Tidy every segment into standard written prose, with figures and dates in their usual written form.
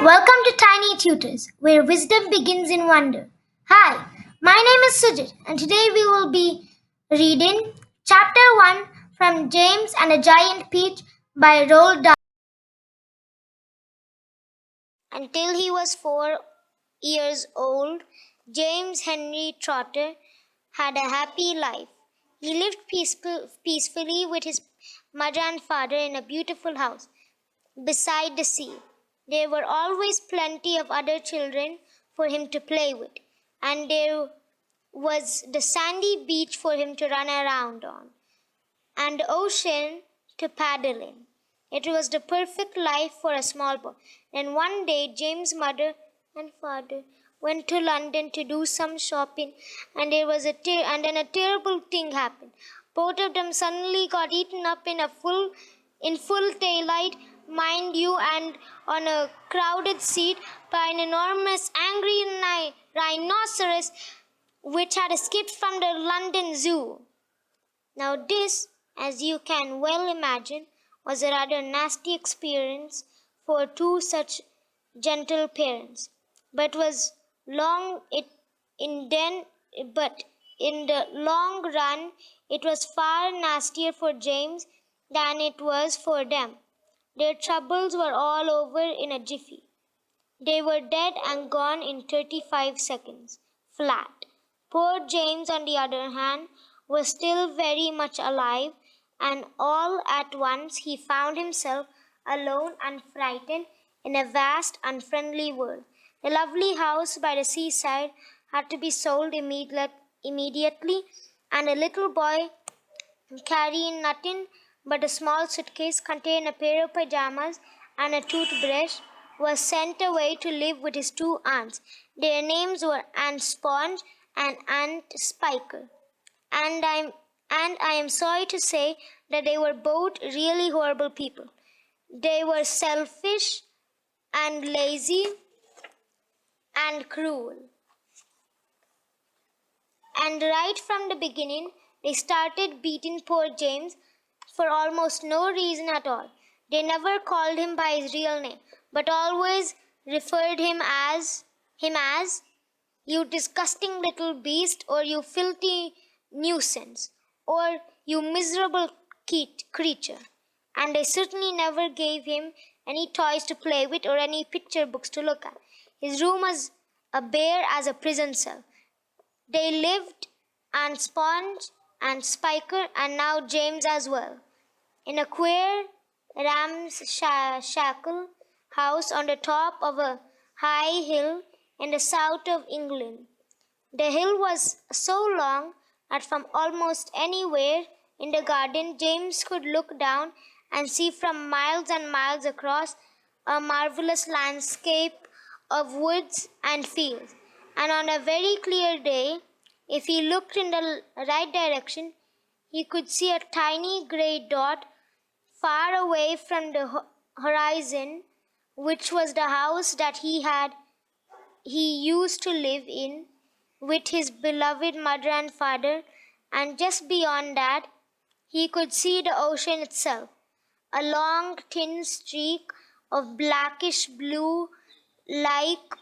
Welcome to Tiny Tutors, where wisdom begins in wonder. Hi, my name is Sujit, and today we will be reading Chapter 1 from James and a Giant Peach by Roald Dahl. Until he was 4 years old, James Henry Trotter had a happy life. He lived peacefully with his mother and father in a beautiful house beside the sea. There were always plenty of other children for him to play with, and there was the sandy beach for him to run around on, and the ocean to paddle in. It was the perfect life for a small boy. Then one day, James' mother and father went to London to do some shopping, and then a terrible thing happened. Both of them suddenly got eaten up in full daylight, mind you, and on a crowded seat by an enormous angry rhinoceros which had escaped from the London Zoo. Now, this, as you can well imagine, was a rather nasty experience for two such gentle parents. But was long it in then but in the long run it was far nastier for James than it was for them. Their troubles were all over in a jiffy. They were dead and gone in 35 seconds, flat. Poor James, on the other hand, was still very much alive, and all at once he found himself alone and frightened in a vast, unfriendly world. The lovely house by the seaside had to be sold immediately, and a little boy carrying nothing but a small suitcase containing a pair of pajamas and a toothbrush was sent away to live with his two aunts. Their names were Aunt Sponge and Aunt Spiker. And I am sorry to say that they were both really horrible people. They were selfish and lazy and cruel. And right from the beginning, they started beating poor James for almost no reason at all. They never called him by his real name, but always referred him as you disgusting little beast, or you filthy nuisance, or you miserable creature. And they certainly never gave him any toys to play with or any picture books to look at. His room was a bare as a prison cell. They lived, and Sponge and Spiker, and now James as well, in a queer ramshackle house on the top of a high hill in the south of England. The hill was so long that from almost anywhere in the garden James could look down and see from miles and miles across a marvelous landscape of woods and fields. And on a very clear day, if he looked in the right direction, he could see a tiny gray dot far away from the horizon, which was the house that he used to live in with his beloved mother and father, and just beyond that, he could see the ocean itself, a long thin streak of blackish blue like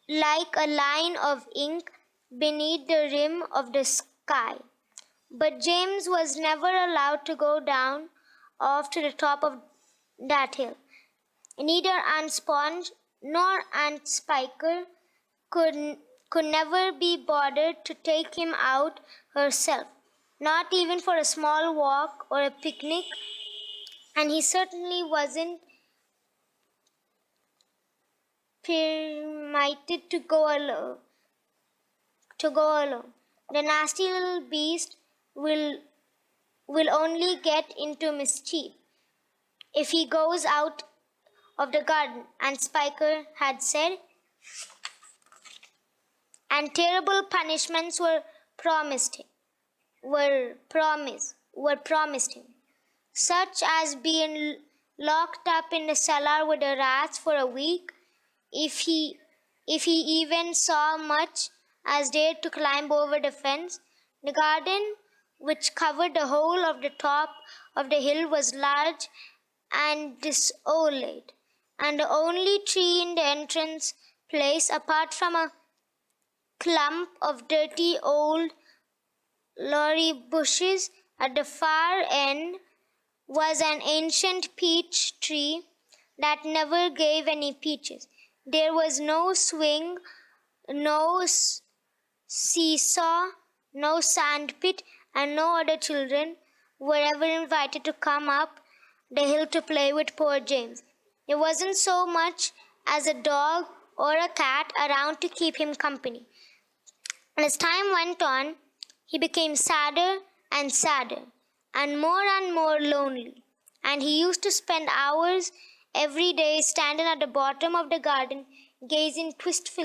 a line of ink beneath the rim of the sky. But James was never allowed to go down off to the top of that hill. Neither Aunt Sponge nor Aunt Spiker could never be bothered to take him out herself, not even for a small walk or a picnic, and he certainly wasn't permitted to go alone. The nasty little beast will only get into mischief if he goes out of the garden, Aunt Spiker had said, and terrible punishments were promised him, such as being locked up in the cellar with the rats for a week if he even saw much as dared to climb over the fence. The garden, which covered the whole of the top of the hill, was large and desolate, and the only tree in the entrance place, apart from a clump of dirty old lorry bushes at the far end, was an ancient peach tree that never gave any peaches. There was no swing, no seesaw, no sandpit, and no other children were ever invited to come up the hill to play with poor James. There wasn't so much as a dog or a cat around to keep him company. And as time went on, he became sadder and sadder, and more lonely. And he used to spend hours every day standing at the bottom of the garden, gazing wistfully